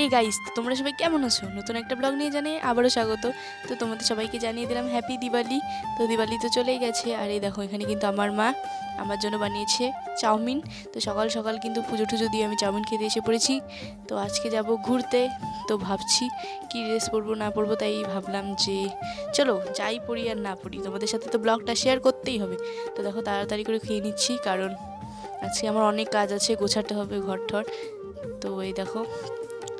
এই গাইস, তোমরা সবাই কেমন আছো? নতুন একটা ব্লগ নিয়ে জানিয়ে আবারও স্বাগত। তো তোমাদের সবাইকে জানিয়ে দিলাম হ্যাপি দিওয়ালি। তো দিওয়ালি তো চলেই গেছে, আর এই দেখো এখানে কিন্তু আমার মা আমার জন্য বানিয়েছে চাউমিন। তো সকাল সকাল কিন্তু পুজো টুজো দিয়ে আমি চাউমিন খেতে এসে পড়েছি। তো আজকে যাব ঘুরতে, তো ভাবছি কি ড্রেস পরবো না পরবো, তাই ভাবলাম যে চলো যাই পরি আর না পরি, তোমাদের সাথে তো ব্লগটা শেয়ার করতেই হবে। তো দেখো তাড়াতাড়ি করে খেয়ে নিচ্ছি, কারণ আজকে আমার অনেক কাজ আছে, গোছাতে হবে ঘর ঠর। তো এই দেখো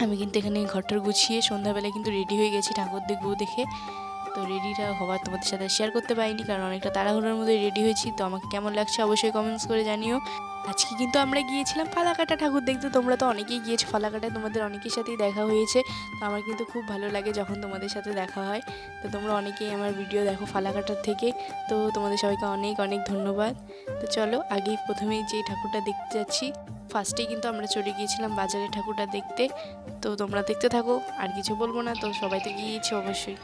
আমি কিন্তু এখানে ঘরটার গুছিয়ে সন্ধ্যাবেলায় কিন্তু রেডি হয়ে গেছি ঠাকুর দেখবো দেখে। তো রেডিটা হওয়ার তোমাদের সাথে শেয়ার করতে পারিনি, কারণ অনেকটা তাড়াহুড়োর মধ্যে রেডি হয়েছি। তো আমাকে কেমন লাগছে অবশ্যই কমেন্টস করে জানিও। আজকে কিন্তু আমরা গিয়েছিলাম ফালাকাটা ঠাকুর দেখতে। তোমরা তো অনেকেই গিয়েছো ফালাকাটায়, তোমাদের অনেকের সাথেই দেখা হয়েছে। তো আমার কিন্তু খুব ভালো লাগে যখন তোমাদের সাথে দেখা হয়। তো তোমরা অনেকেই আমার ভিডিও দেখো ফালাকাটার থেকে, তো তোমাদের সবাইকে অনেক অনেক ধন্যবাদ। তো চলো আগেই প্রথমেই যে ঠাকুরটা দেখতে যাচ্ছি, ফার্স্টেই কিন্তু আমরা চলে গিয়েছিলাম বাজারে ঠাকুরটা দেখতে। তো তোমরা দেখতে থাকো, আর কিছু বলবো না, তো সবাই তো গিয়েছে অবশ্যই।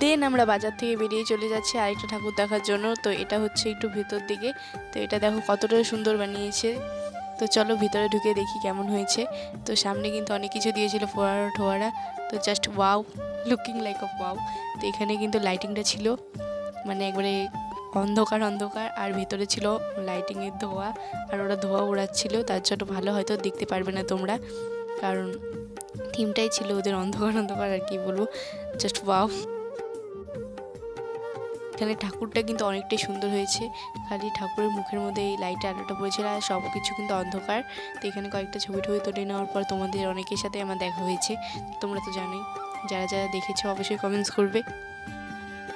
দেন আমরা বাজার থেকে বেরিয়ে চলে যাচ্ছি আরেকটা ঠাকুর দেখার জন্য। তো এটা হচ্ছে একটু ভেতর দিকে, তো এটা দেখো কতটা সুন্দর বানিয়েছে। তো চলো ভিতরে ঢুকে দেখি কেমন হয়েছে। তো সামনে কিন্তু অনেক কিছু দিয়েছিল, ফোয়ারা ঠোয়ারা, তো just wow, looking like of wow. তো এখানে কিন্তু লাইটিংটা ছিল মানে একবারে অন্ধকার অন্ধকার, আর ভেতরে ছিল লাইটিংয়ের ধোঁয়া, আর ওরা ধোঁয়া উড়াচ্ছিল, তার জন্য ভালো হয়তো দেখতে পারবে না তোমরা, কারণ থিমটাই ছিল ওদের অন্ধকার অন্ধকার, আর কি বলবো, জাস্ট ওয়াও। এখানে ঠাকুরটা কিন্তু অনেকটাই সুন্দর হয়েছে, খালি ঠাকুরের মুখের মধ্যে এই লাইটের আলোটা পড়েছিল, আর সব কিছু কিন্তু অন্ধকার। তো এখানে কয়েকটা ছবি টবি তুলে নেওয়ার পর তোমাদের অনেকের সাথে আমার দেখা হয়েছে, তোমরা তো জানোই, যারা যারা দেখেছো অবশ্যই কমেন্টস করবে।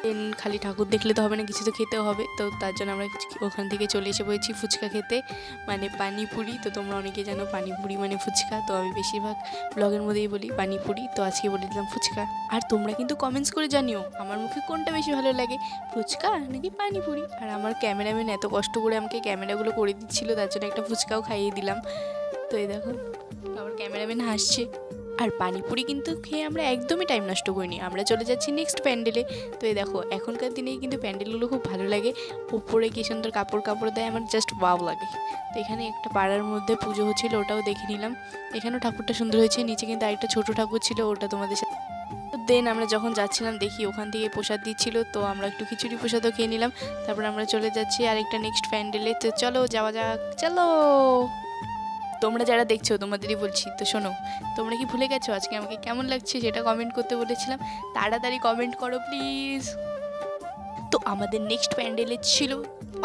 দেন খালি ঠাকুর দেখলে তো হবে না, কিছু তো খেতেও হবে। তো তার জন্য আমরা ওখান থেকে চলে এসে পড়েছি ফুচকা খেতে, মানে পানিপুরি। তো তোমরা অনেকে জানো পানিপুরি মানে ফুচকা, তো আমি বেশিরভাগ ব্লগের মধ্যেই বলি পানিপুরি, তো আজকে বলে দিলাম ফুচকা। আর তোমরা কিন্তু কমেন্টস করে জানিও আমার মুখে কোনটা বেশি ভালো লাগে, ফুচকা নাকি পানিপুরি। আর আমার ক্যামেরাম্যান এত কষ্ট করে আমাকে ক্যামেরাগুলো করে দিচ্ছিল, তার জন্য একটা ফুচকাও খাইয়ে দিলাম। তো এই দেখো আমার ক্যামেরাম্যান হাসছে। আর পানিপুরি কিন্তু খেয়ে আমরা একদমই টাইম নষ্ট করিনি, আমরা চলে যাচ্ছি নেক্সট প্যান্ডেলে। তো এই দেখো এখনকার দিনে কিন্তু প্যান্ডেলগুলো খুব ভালো লাগে, উপরে কি সুন্দর কাপড় কাপড় দেয়, আমার জাস্ট ওয়াও লাগে। তো এখানে একটা পাড়ার মধ্যে পুজো হচ্ছিল, ওটাও দেখে নিলাম। এখানেও ঠাকুরটা সুন্দর হয়েছে, নিচে কিন্তু আরেকটা ছোটো ঠাকুর ছিল, ওটা তোমাদের সাথে। দেন আমরা যখন যাচ্ছিলাম দেখি ওখান থেকে প্রসাদ দিচ্ছিল, তো আমরা একটু খিচুড়ি প্রসাদও খেয়ে নিলাম। তারপর আমরা চলে যাচ্ছি আরেকটা নেক্সট প্যান্ডেলে। তো চলো যাওয়া যাক, চলো। তোমরা যারা দেখছো তোমাদেরই বলছি, তো শোনো, তোমরা কি ভুলে গেছো আজকে আমাকে কেমন লাগছে সেটা কমেন্ট করতে বলেছিলাম, তাড়াতাড়ি কমেন্ট করো প্লিজ। তো আমাদের নেক্সট প্যান্ডেলে ছিল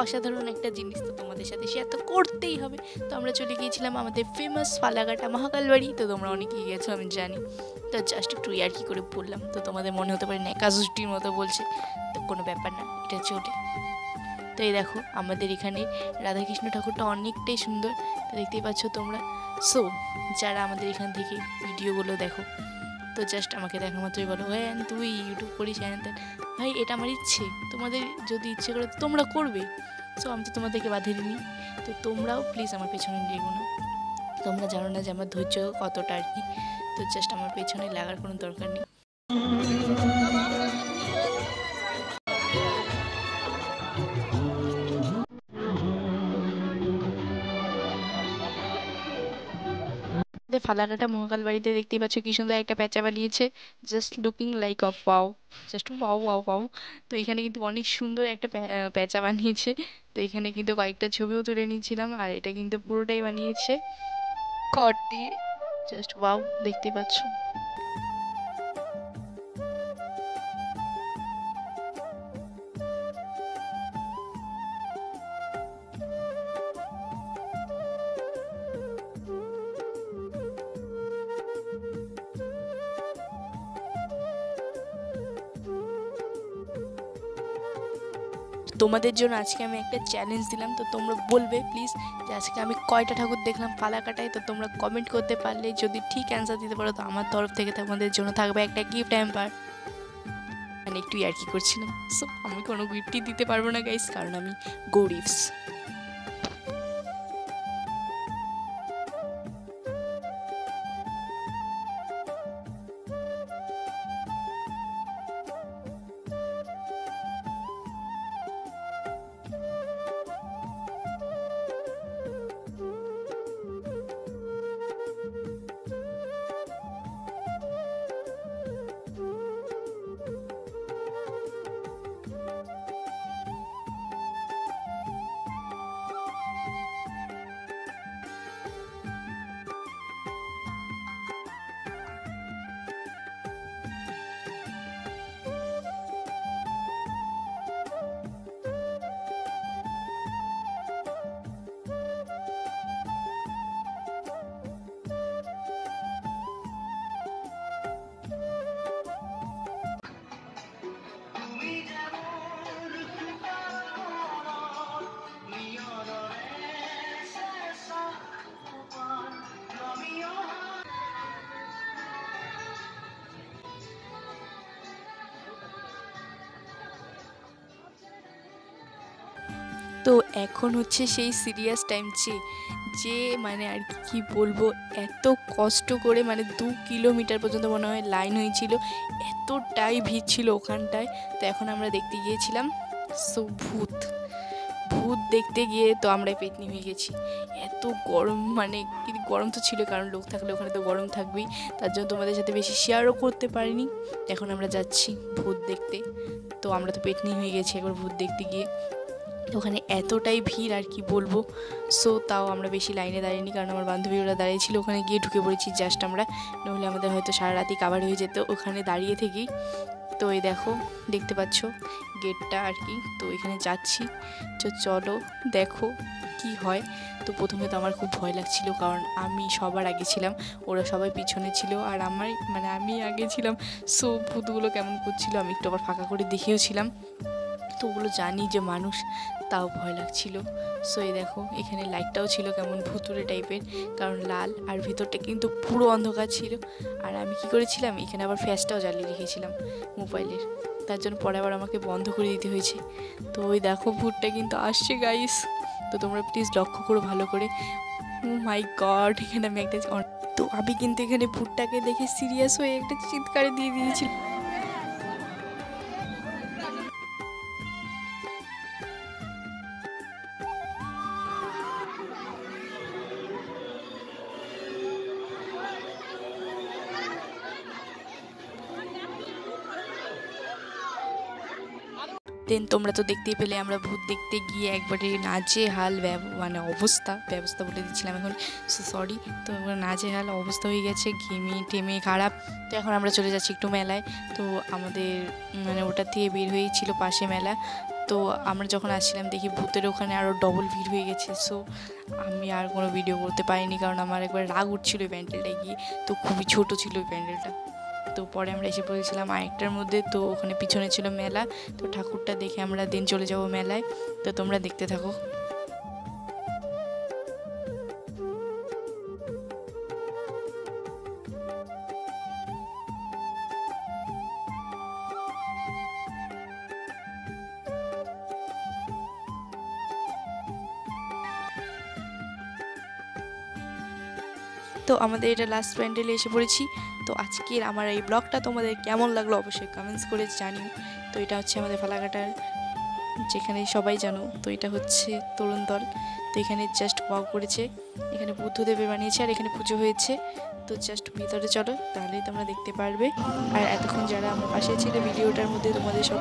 অসাধারণ একটা জিনিস, তো তোমাদের সাথে শেয়ার তো করতেই হবে। তো আমরা চলে গিয়েছিলাম আমাদের ফেমাস ফালাকাটা মহাকাল বাড়ি। তো তোমরা অনেকেই গেছো আমি জানি, তো জাস্ট একটু ইয়ার্কি করে বললাম, তো তোমাদের মনে হতে পারে ন্যাকাজুষ্টির মতো বলছে, তো কোনো ব্যাপার না, এটা চলে। তো এই দেখো আমাদের এখানে রাধাকৃষ্ণ ঠাকুরটা অনেকটাই সুন্দর, তো দেখতেই পাচ্ছ তোমরা। সো যারা আমাদের এখান থেকে ভিডিওগুলো দেখো, তো জাস্ট আমাকে দেখা মাত্রই বলো হ্যাঁ তুই ইউটিউব করিস হ্যাঁ তেন, ভাই এটা আমার ইচ্ছে, তোমাদের যদি ইচ্ছে করে তোমরা করবে। সো আমি তো তোমাদেরকে বাধা দিইনি, তো তোমরাও প্লিজ আমার পেছনে লেগো না। তোমরা জানো না যে আমার ধৈর্য কতটা আর কি, তো জাস্ট আমার পেছনে লাগার কোনো দরকার নেই। ফালাকাটা মহাকাল বাড়িতে দেখতেই পাচ্ছ কি সুন্দর একটা প্যাঁচা বানিয়েছে, just looking like of wow, just wow wow wow. তো এখানে কিন্তু অনেক সুন্দর একটা প্যাঁচা বানিয়েছে। তো এখানে কিন্তু কয়েকটা ছবিও তুলে নিয়েছিলাম, আর এটা কিন্তু পুরোটাই বানিয়েছে খড় দিয়ে, জাস্ট ওয়াও, দেখতেই পাচ্ছ। তোমাদের জন্য আজকে আমি একটা চ্যালেঞ্জ দিলাম, তো তোমরা বলবে প্লিজ যে আজকে আমি কয়টা ঠাকুর দেখলাম ফালাকাটায়। তো তোমরা কমেন্ট করতে পারলে যদি ঠিক অ্যান্সার দিতে পারো তো আমার তরফ থেকে তোমাদের জন্য থাকবে একটা গিফট হ্যাম্পার। মানে একটু ইয়ার্কি করছিলাম, সো আমি কোনো গিফটই দিতে পারবো না গাইস, কারণ আমি গরিবস। তো এখন হচ্ছে সেই সিরিয়াস টাইম, যে মানে আর কি বলবো, এত কষ্ট করে মানে 2 কিলোমিটার পর্যন্ত মনে হয় লাইন হয়েছিল, এতটাই ভিড় ছিল ওখানটায়। তো এখন আমরা দেখতে গিয়েছিলাম ভূত ভূত দেখতে গিয়ে তো আমরাই পেতনি হয়ে গেছি। এত গরম, মানে গরম তো ছিল, কারণ লোক থাকলে ওখানে তো গরম থাকবেই, তার জন্য তোমাদের সাথে বেশি শেয়ারও করতে পারিনি। এখন আমরা যাচ্ছি ভূত দেখতে, তো আমরা তো পেতনি হয়ে গেছি একবার ভূত দেখতে গিয়ে। ওখানে এতটাই ভিড় আর কি বলবো। সো তাও আমরা বেশি লাইনে দাঁড়িয়েনি, কারণ আমার বান্ধবীরা দাঁড়িয়েছিল, ওখানে গিয়ে ঢুকে পড়েছি জাস্ট আমরা, নইলে আমাদের হয়তো সারা রাতই কাভার হয়ে যেত ওখানে দাঁড়িয়ে থেকেই। তো এই দেখো, দেখতে পাচ্ছ গেটটা আর কি, তো এখানে যাচ্ছি। তো চলো দেখো কি হয়। তো প্রথমে তো আমার খুব ভয় লাগছিল, কারণ আমি সবার আগে ছিলাম, ওরা সবাই পিছনে ছিল আর আমি আগে ছিলাম। সো ভূতগুলো কেমন করছিল, আমি একটু আবার ফাঁকা করে দেখেওছিলাম। তো ওগুলো জানি যে মানুষ, তাও ভয় লাগছিল। সো এই দেখো এখানে লাইটটাও ছিল কেমন ভুতুড়ে টাইপের, কারণ লাল, আর ভিতরটা কিন্তু পুরো অন্ধকার ছিল। আর আমি কি করেছিলাম, এখানে আবার ফ্ল্যাশটাও জ্বালিয়ে রেখেছিলাম মোবাইলের, তার জন্য পরে আবার আমাকে বন্ধ করে দিতে হয়েছে। তো ওই দেখো ভূতটা কিন্তু আসছে গাইস, তো তোমরা প্লিজ লক্ষ্য করো ভালো করে। ও মাই গড, এখানে আমি একটা তো আমি কিন্তু এখানে ভূতটাকে দেখে সিরিয়াস হয়ে একটা চিৎকার দিয়ে দিয়েছিলাম। দেন তোমরা তো দেখতেই পেলে আমরা ভূত দেখতে গিয়ে একবারে নাজেহাল মানে ব্যবস্থা বলে দিচ্ছিলাম এখন, সরি। তো নাজেহাল অবস্থা হয়ে গেছে, ঘেমে টেমে খারাপ। তো এখন আমরা চলে যাচ্ছি একটু মেলায়। তো আমাদের মানে ওটা থেকে বের হয়েছিল পাশে মেলা। তো আমরা যখন আসছিলাম দেখি ভূতের ওখানে আরও ডবল ভিড় হয়ে গেছে। সো আমি আর কোনো ভিডিও করতে পারিনি, কারণ আমার একবার রাগ উঠছিল ওই প্যান্ডেলটায় গিয়ে, তো খুবই ছোটো ছিল ওই প্যান্ডেলটা। তো পরে আমরা এসে পড়েছিলাম আরেকটার মধ্যে, তো ওখানে পিছনে ছিল মেলা। তো ঠাকুরটা দেখে আমরা দিন চলে যাব মেলায়, তো তোমরা দেখতে থাকো। তো আমাদের এটা লাস্ট প্যান্ডেলে এসে পড়েছি। তো আজকের আমার এই ব্লগটা তোমাদের কেমন লাগলো অবশ্যই কমেন্টস করে জানিও। তো এটা হচ্ছে আমাদের ফালাকাটার, যেখানে সবাই জানো, তো এটা হচ্ছে তরুণ দল। তো এখানে জাস্ট ওয়াও করেছে, এখানে বুদ্ধদেবের বানিয়েছে আর এখানে পুজো হয়েছে। তো জাস্ট ভিতরে চলো, তাহলেই তোমরা দেখতে পারবে। আর এতক্ষণ যারা আমার পাশে ছিল ভিডিওটার মধ্যে, তোমাদের সব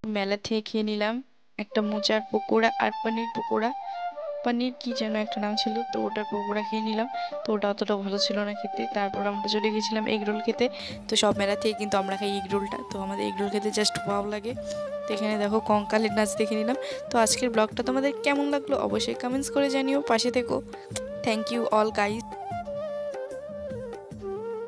মেলা থেকে খেয়ে নিলাম একটা মোচার পকোড়া আর পনির পকোড়া। পানির কি যেন একটা নাম ছিল, তো ওটার পকোড়া খেয়ে নিলাম। তো ওটা অতটা ভালো ছিল না খেতে। তারপর আমরা চলে গেছিলাম এগরোল খেতে। তো সব মেলা থেকে কিন্তু আমরা খাই এগরোলটা, তো আমাদের এগরোল খেতে জাস্ট ভালো লাগে। তো এখানে দেখো কঙ্কালের নাচ দেখে নিলাম। তো আজকের ব্লগটা তোমাদের কেমন লাগলো অবশ্যই কমেন্টস করে জানিও, পাশে থেকো। Thank you all guys.